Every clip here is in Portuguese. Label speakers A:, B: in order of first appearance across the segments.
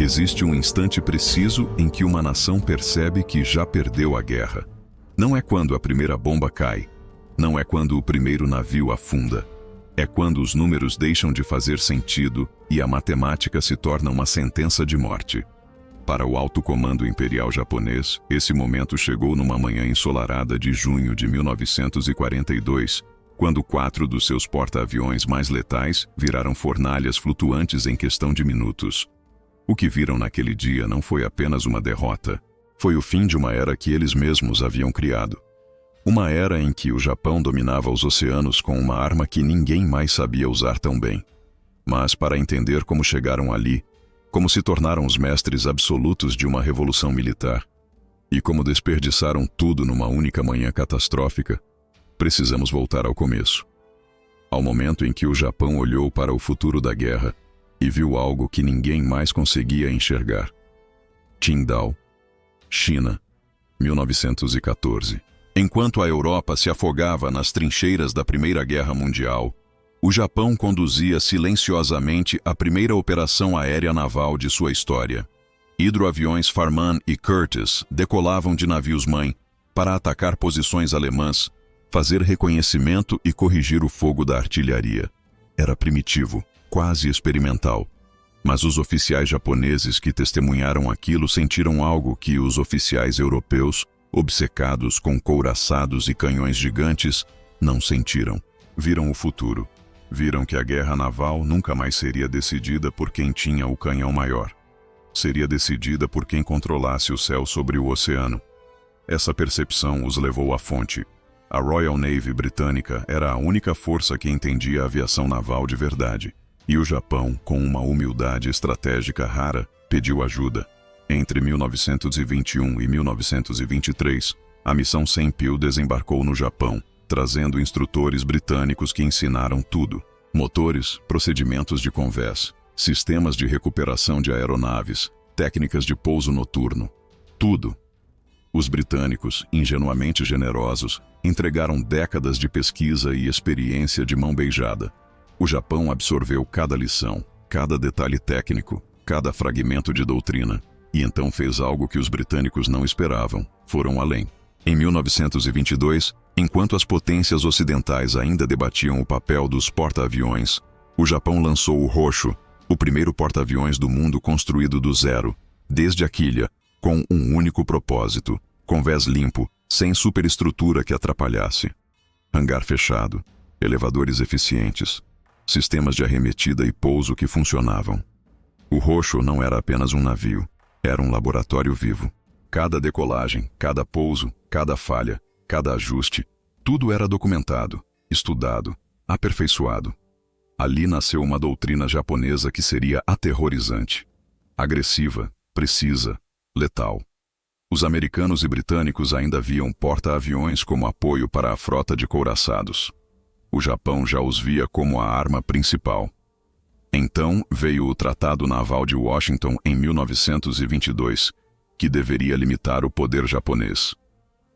A: Existe um instante preciso em que uma nação percebe que já perdeu a guerra. Não é quando a primeira bomba cai. Não é quando o primeiro navio afunda. É quando os números deixam de fazer sentido e a matemática se torna uma sentença de morte. Para o alto comando imperial japonês, esse momento chegou numa manhã ensolarada de junho de 1942, quando 4 dos seus porta-aviões mais letais viraram fornalhas flutuantes em questão de minutos. O que viram naquele dia não foi apenas uma derrota, foi o fim de uma era que eles mesmos haviam criado. Uma era em que o Japão dominava os oceanos com uma arma que ninguém mais sabia usar tão bem. Mas para entender como chegaram ali, como se tornaram os mestres absolutos de uma revolução militar, e como desperdiçaram tudo numa única manhã catastrófica, precisamos voltar ao começo. Ao momento em que o Japão olhou para o futuro da guerra e viu algo que ninguém mais conseguia enxergar. Qingdao, China, 1914. Enquanto a Europa se afogava nas trincheiras da Primeira Guerra Mundial, o Japão conduzia silenciosamente a primeira operação aérea naval de sua história. Hidroaviões Farman e Curtiss decolavam de navios-mãe para atacar posições alemãs, fazer reconhecimento e corrigir o fogo da artilharia. Era primitivo, quase experimental. Mas os oficiais japoneses que testemunharam aquilo sentiram algo que os oficiais europeus, obcecados com couraçados e canhões gigantes, não sentiram. Viram o futuro. Viram que a guerra naval nunca mais seria decidida por quem tinha o canhão maior. Seria decidida por quem controlasse o céu sobre o oceano. Essa percepção os levou à fonte. A Royal Navy britânica era a única força que entendia a aviação naval de verdade. E o Japão, com uma humildade estratégica rara, pediu ajuda. Entre 1921 e 1923, a missão Senpil desembarcou no Japão, trazendo instrutores britânicos que ensinaram tudo. Motores, procedimentos de convés, sistemas de recuperação de aeronaves, técnicas de pouso noturno. Tudo. Os britânicos, ingenuamente generosos, entregaram décadas de pesquisa e experiência de mão beijada. O Japão absorveu cada lição, cada detalhe técnico, cada fragmento de doutrina, e então fez algo que os britânicos não esperavam, foram além. Em 1922, enquanto as potências ocidentais ainda debatiam o papel dos porta-aviões, o Japão lançou o Hosho, o primeiro porta-aviões do mundo construído do zero, desde a quilha, com um único propósito: convés limpo, sem superestrutura que atrapalhasse. Hangar fechado, elevadores eficientes, sistemas de arremetida e pouso que funcionavam. O Hosho não era apenas um navio, era um laboratório vivo. Cada decolagem, cada pouso, cada falha, cada ajuste, tudo era documentado, estudado, aperfeiçoado. Ali nasceu uma doutrina japonesa que seria aterrorizante, agressiva, precisa, letal. Os americanos e britânicos ainda viam porta-aviões como apoio para a frota de couraçados. O Japão já os via como a arma principal. Então veio o Tratado Naval de Washington em 1922, que deveria limitar o poder japonês.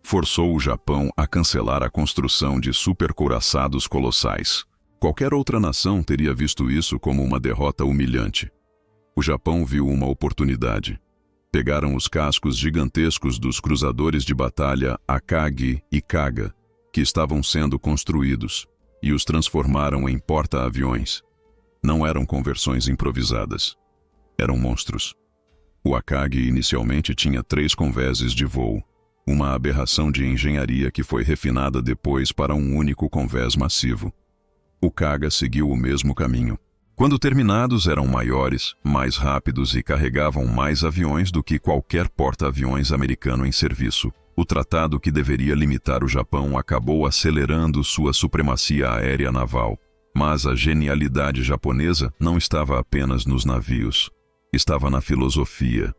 A: Forçou o Japão a cancelar a construção de supercouraçados colossais. Qualquer outra nação teria visto isso como uma derrota humilhante. O Japão viu uma oportunidade. Pegaram os cascos gigantescos dos cruzadores de batalha Akagi e Kaga, que estavam sendo construídos, e os transformaram em porta-aviões. Não eram conversões improvisadas. Eram monstros. O Akagi inicialmente tinha 3 convéses de voo, uma aberração de engenharia que foi refinada depois para um único convés massivo. O Kaga seguiu o mesmo caminho. Quando terminados, eram maiores, mais rápidos e carregavam mais aviões do que qualquer porta-aviões americano em serviço. O tratado que deveria limitar o Japão acabou acelerando sua supremacia aérea naval. Mas a genialidade japonesa não estava apenas nos navios. Estava na filosofia.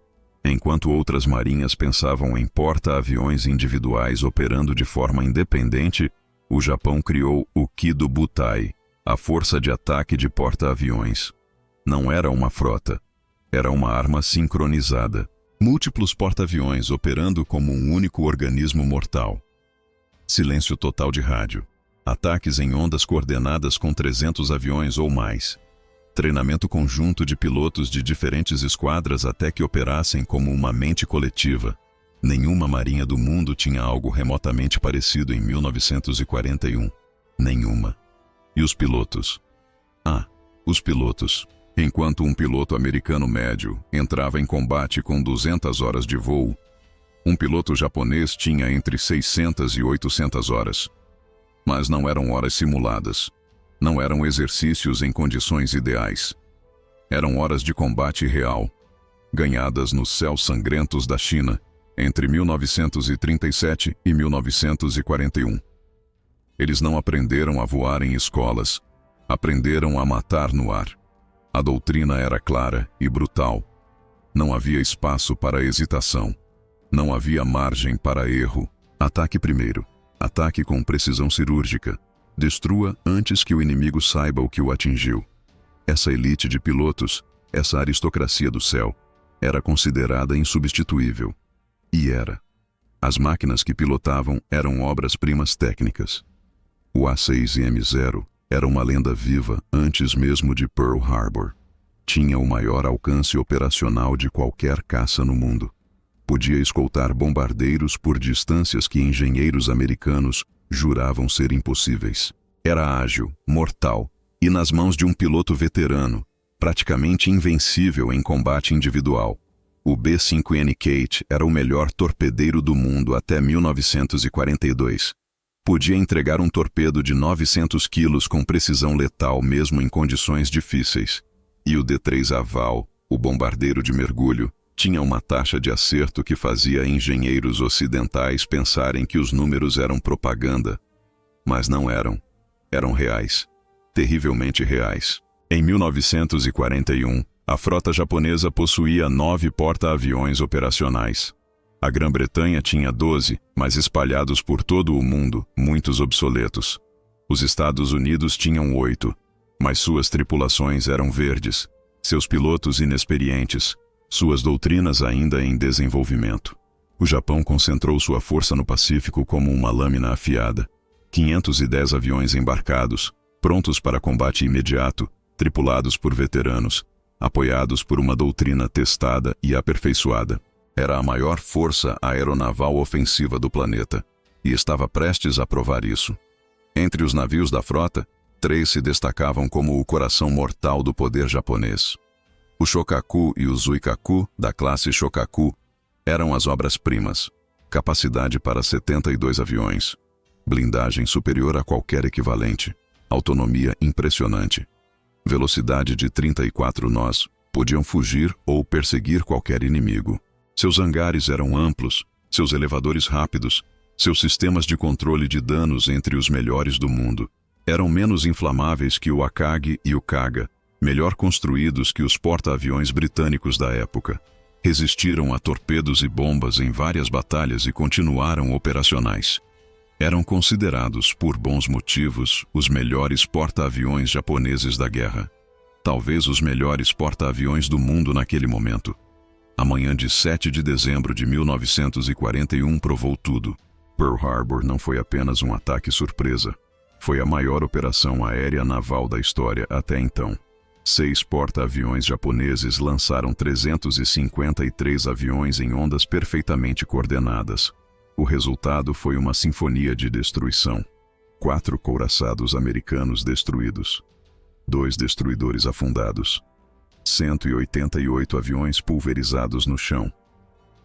A: Enquanto outras marinhas pensavam em porta-aviões individuais operando de forma independente, o Japão criou o Kido Butai, a força de ataque de porta-aviões. Não era uma frota, era uma arma sincronizada. Múltiplos porta-aviões operando como um único organismo mortal. Silêncio total de rádio. Ataques em ondas coordenadas com 300 aviões ou mais. Treinamento conjunto de pilotos de diferentes esquadras até que operassem como uma mente coletiva. Nenhuma marinha do mundo tinha algo remotamente parecido em 1941. Nenhuma. E os pilotos? Os pilotos. Enquanto um piloto americano médio entrava em combate com 200 horas de voo, um piloto japonês tinha entre 600 e 800 horas. Mas não eram horas simuladas. Não eram exercícios em condições ideais. Eram horas de combate real, ganhadas nos céus sangrentos da China entre 1937 e 1941. Eles não aprenderam a voar em escolas, aprenderam a matar no ar. A doutrina era clara e brutal. Não havia espaço para hesitação. Não havia margem para erro. Ataque primeiro. Ataque com precisão cirúrgica. Destrua antes que o inimigo saiba o que o atingiu. Essa elite de pilotos, essa aristocracia do céu, era considerada insubstituível. E era. As máquinas que pilotavam eram obras-primas técnicas. O A-6M0 era uma lenda viva antes mesmo de Pearl Harbor. Tinha o maior alcance operacional de qualquer caça no mundo. Podia escoltar bombardeiros por distâncias que engenheiros americanos juravam ser impossíveis. Era ágil, mortal, e nas mãos de um piloto veterano, praticamente invencível em combate individual. O B-5N Kate era o melhor torpedeiro do mundo até 1942. Podia entregar um torpedo de 900 quilos com precisão letal mesmo em condições difíceis. E o D-3 Aval, o bombardeiro de mergulho, tinha uma taxa de acerto que fazia engenheiros ocidentais pensarem que os números eram propaganda. Mas não eram. Eram reais. Terrivelmente reais. Em 1941, a frota japonesa possuía 9 porta-aviões operacionais. A Grã-Bretanha tinha 12, mas espalhados por todo o mundo, muitos obsoletos. Os Estados Unidos tinham 8, mas suas tripulações eram verdes, seus pilotos inexperientes, suas doutrinas ainda em desenvolvimento. O Japão concentrou sua força no Pacífico como uma lâmina afiada. 510 aviões embarcados, prontos para combate imediato, tripulados por veteranos, apoiados por uma doutrina testada e aperfeiçoada. Era a maior força aeronaval ofensiva do planeta, e estava prestes a provar isso. Entre os navios da frota, 3 se destacavam como o coração mortal do poder japonês. O Shokaku e o Zuikaku, da classe Shokaku, eram as obras-primas. Capacidade para 72 aviões. Blindagem superior a qualquer equivalente. Autonomia impressionante. Velocidade de 34 nós. Podiam fugir ou perseguir qualquer inimigo. Seus hangares eram amplos, seus elevadores rápidos, seus sistemas de controle de danos entre os melhores do mundo. Eram menos inflamáveis que o Akagi e o Kaga, melhor construídos que os porta-aviões britânicos da época. Resistiram a torpedos e bombas em várias batalhas e continuaram operacionais. Eram considerados, por bons motivos, os melhores porta-aviões japoneses da guerra. Talvez os melhores porta-aviões do mundo naquele momento. A manhã de 7 de dezembro de 1941 provou tudo. Pearl Harbor não foi apenas um ataque surpresa. Foi a maior operação aérea naval da história até então. 6 porta-aviões japoneses lançaram 353 aviões em ondas perfeitamente coordenadas. O resultado foi uma sinfonia de destruição. 4 couraçados americanos destruídos. 2 destruidores afundados. 188 aviões pulverizados no chão.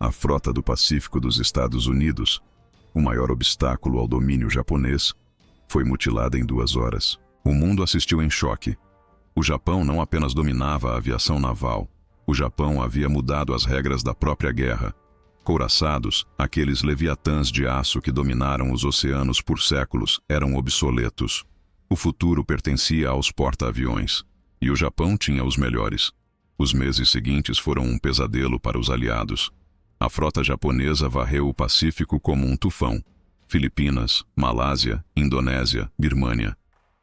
A: A frota do Pacífico dos Estados Unidos, o maior obstáculo ao domínio japonês, foi mutilada em 2 horas. O mundo assistiu em choque. O Japão não apenas dominava a aviação naval, o Japão havia mudado as regras da própria guerra. Couraçados, aqueles leviatãs de aço que dominaram os oceanos por séculos, eram obsoletos. O futuro pertencia aos porta-aviões, e o Japão tinha os melhores. Os meses seguintes foram um pesadelo para os aliados. A frota japonesa varreu o Pacífico como um tufão. Filipinas, Malásia, Indonésia, Birmânia.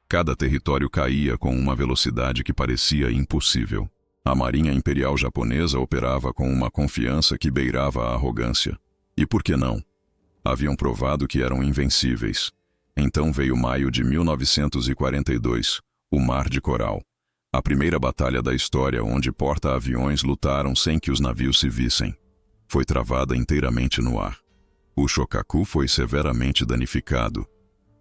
A: Cada território caía com uma velocidade que parecia impossível. A Marinha Imperial Japonesa operava com uma confiança que beirava a arrogância. E por que não? Haviam provado que eram invencíveis. Então veio maio de 1942, o Mar de Coral. A primeira batalha da história onde porta-aviões lutaram sem que os navios se vissem. Foi travada inteiramente no ar. O Shokaku foi severamente danificado.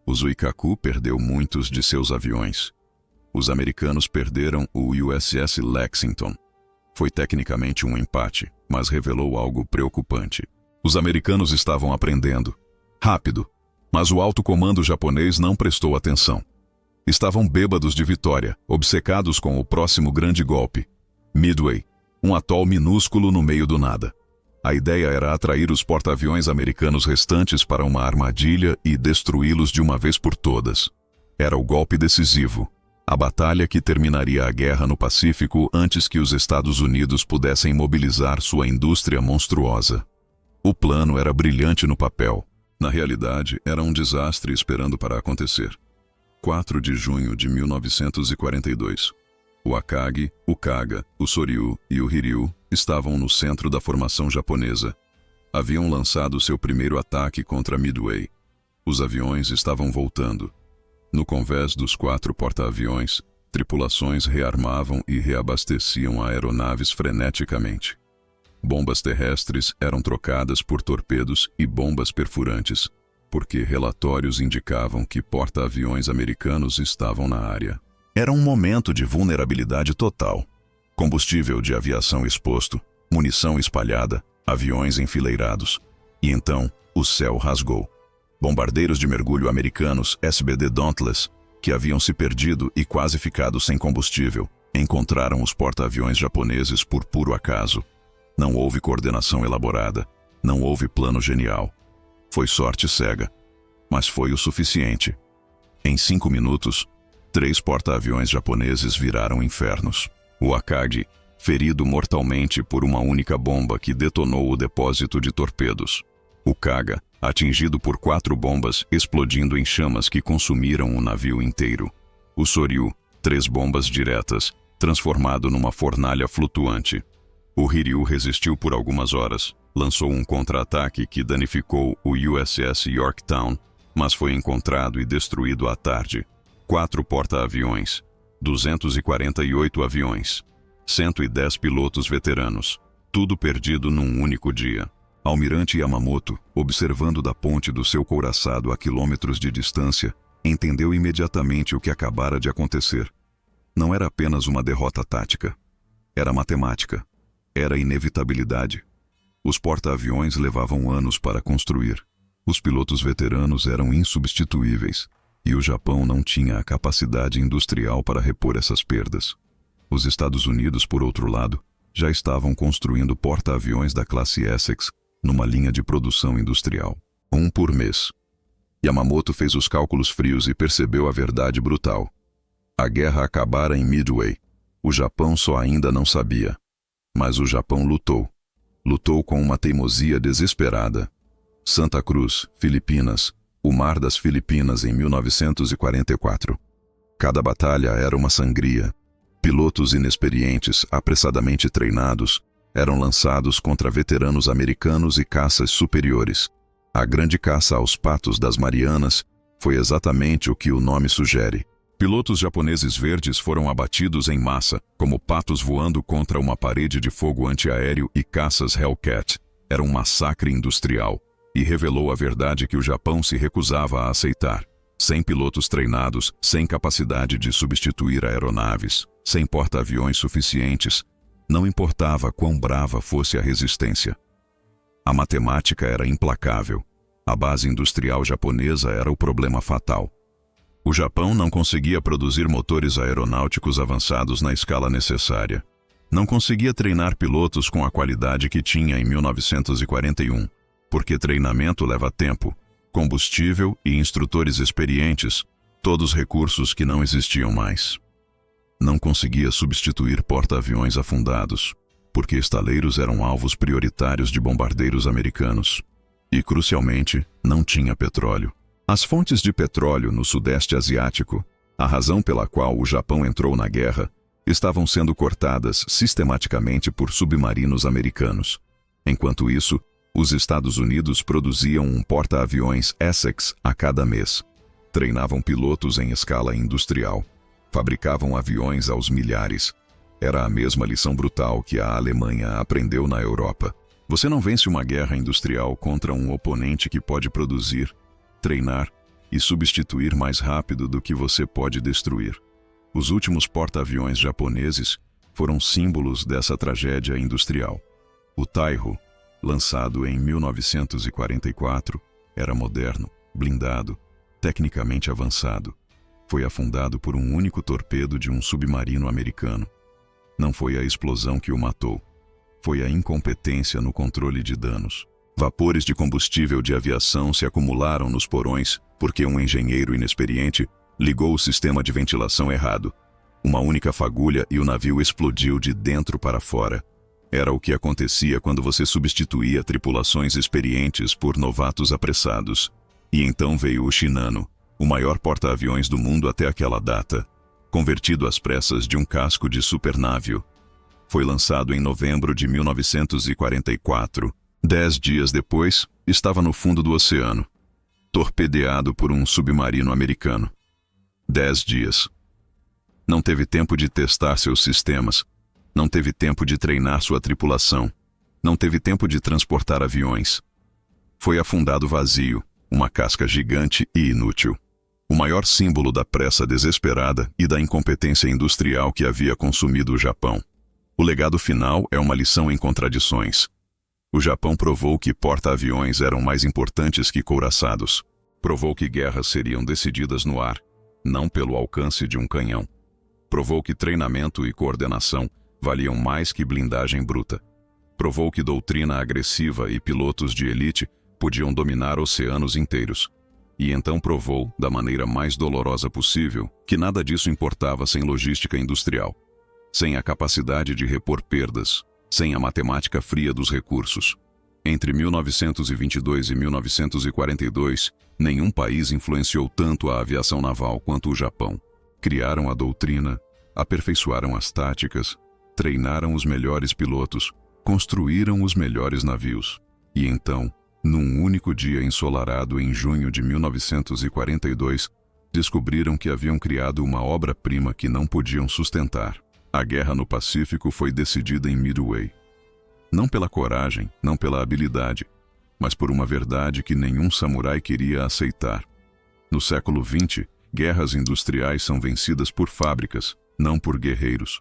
A: O Zuikaku perdeu muitos de seus aviões. Os americanos perderam o USS Lexington. Foi tecnicamente um empate, mas revelou algo preocupante. Os americanos estavam aprendendo. Rápido. Mas o alto comando japonês não prestou atenção. Estavam bêbados de vitória, obcecados com o próximo grande golpe. Midway, um atol minúsculo no meio do nada. A ideia era atrair os porta-aviões americanos restantes para uma armadilha e destruí-los de uma vez por todas. Era o golpe decisivo, a batalha que terminaria a guerra no Pacífico antes que os Estados Unidos pudessem mobilizar sua indústria monstruosa. O plano era brilhante no papel. Na realidade, era um desastre esperando para acontecer. 4 de junho de 1942. O Akagi, o Kaga, o Soryu e o Hiryu estavam no centro da formação japonesa. Haviam lançado seu primeiro ataque contra Midway. Os aviões estavam voltando. No convés dos 4 porta-aviões, tripulações rearmavam e reabasteciam aeronaves freneticamente. Bombas terrestres eram trocadas por torpedos e bombas perfurantes, porque relatórios indicavam que porta-aviões americanos estavam na área. Era um momento de vulnerabilidade total. Combustível de aviação exposto, munição espalhada, aviões enfileirados. E então, o céu rasgou. Bombardeiros de mergulho americanos, SBD Dauntless, que haviam se perdido e quase ficado sem combustível, encontraram os porta-aviões japoneses por puro acaso. Não houve coordenação elaborada, não houve plano genial. Foi sorte cega, mas foi o suficiente. Em 5 minutos, 3 porta-aviões japoneses viraram infernos. O Akagi, ferido mortalmente por uma única bomba que detonou o depósito de torpedos. O Kaga, atingido por 4 bombas explodindo em chamas que consumiram o navio inteiro. O Soryu, 3 bombas diretas, transformado numa fornalha flutuante. O Hiryu resistiu por algumas horas, lançou um contra-ataque que danificou o USS Yorktown, mas foi encontrado e destruído à tarde. 4 porta-aviões, 248 aviões, 110 pilotos veteranos, tudo perdido num único dia. Almirante Yamamoto, observando da ponte do seu couraçado a quilômetros de distância, entendeu imediatamente o que acabara de acontecer. Não era apenas uma derrota tática. Era matemática. Era inevitabilidade. Os porta-aviões levavam anos para construir. Os pilotos veteranos eram insubstituíveis, e o Japão não tinha a capacidade industrial para repor essas perdas. Os Estados Unidos, por outro lado, já estavam construindo porta-aviões da classe Essex numa linha de produção industrial. 1 por mês. Yamamoto fez os cálculos frios e percebeu a verdade brutal. A guerra acabara em Midway. O Japão só ainda não sabia. Mas o Japão lutou. Lutou com uma teimosia desesperada. Santa Cruz, Filipinas, o Mar das Filipinas em 1944. Cada batalha era uma sangria. Pilotos inexperientes, apressadamente treinados, eram lançados contra veteranos americanos e caças superiores. A grande caça aos patos das Marianas foi exatamente o que o nome sugere. Pilotos japoneses verdes foram abatidos em massa, como patos voando contra uma parede de fogo antiaéreo e caças Hellcat. Era um massacre industrial, e revelou a verdade que o Japão se recusava a aceitar. Sem pilotos treinados, sem capacidade de substituir aeronaves, sem porta-aviões suficientes, não importava quão brava fosse a resistência. A matemática era implacável. A base industrial japonesa era o problema fatal. O Japão não conseguia produzir motores aeronáuticos avançados na escala necessária. Não conseguia treinar pilotos com a qualidade que tinha em 1941, porque treinamento leva tempo, combustível e instrutores experientes, todos recursos que não existiam mais. Não conseguia substituir porta-aviões afundados, porque estaleiros eram alvos prioritários de bombardeiros americanos. E, crucialmente, não tinha petróleo. As fontes de petróleo no Sudeste Asiático, a razão pela qual o Japão entrou na guerra, estavam sendo cortadas sistematicamente por submarinos americanos. Enquanto isso, os Estados Unidos produziam um porta-aviões Essex a cada mês. Treinavam pilotos em escala industrial. Fabricavam aviões aos milhares. Era a mesma lição brutal que a Alemanha aprendeu na Europa. Você não vence uma guerra industrial contra um oponente que pode produzir, treinar e substituir mais rápido do que você pode destruir. Os últimos porta-aviões japoneses foram símbolos dessa tragédia industrial. O Taiho, lançado em 1944, era moderno, blindado, tecnicamente avançado. Foi afundado por um único torpedo de um submarino americano. Não foi a explosão que o matou. Foi a incompetência no controle de danos. Vapores de combustível de aviação se acumularam nos porões porque um engenheiro inexperiente ligou o sistema de ventilação errado. Uma única fagulha e o navio explodiu de dentro para fora. Era o que acontecia quando você substituía tripulações experientes por novatos apressados. E então veio o Shinano, o maior porta-aviões do mundo até aquela data, convertido às pressas de um casco de supernávio. Foi lançado em novembro de 1944. 10 dias depois, estava no fundo do oceano, torpedeado por um submarino americano. 10 dias. Não teve tempo de testar seus sistemas. Não teve tempo de treinar sua tripulação. Não teve tempo de transportar aviões. Foi afundado vazio, uma casca gigante e inútil. O maior símbolo da pressa desesperada e da incompetência industrial que havia consumido o Japão. O legado final é uma lição em contradições. O Japão provou que porta-aviões eram mais importantes que couraçados. Provou que guerras seriam decididas no ar, não pelo alcance de um canhão. Provou que treinamento e coordenação valiam mais que blindagem bruta. Provou que doutrina agressiva e pilotos de elite podiam dominar oceanos inteiros. E então provou, da maneira mais dolorosa possível, que nada disso importava sem logística industrial, sem a capacidade de repor perdas, sem a matemática fria dos recursos. Entre 1922 e 1942, nenhum país influenciou tanto a aviação naval quanto o Japão. Criaram a doutrina, aperfeiçoaram as táticas, treinaram os melhores pilotos, construíram os melhores navios. E então, num único dia ensolarado em junho de 1942, descobriram que haviam criado uma obra-prima que não podiam sustentar. A guerra no Pacífico foi decidida em Midway. Não pela coragem, não pela habilidade, mas por uma verdade que nenhum samurai queria aceitar. No século XX, guerras industriais são vencidas por fábricas, não por guerreiros.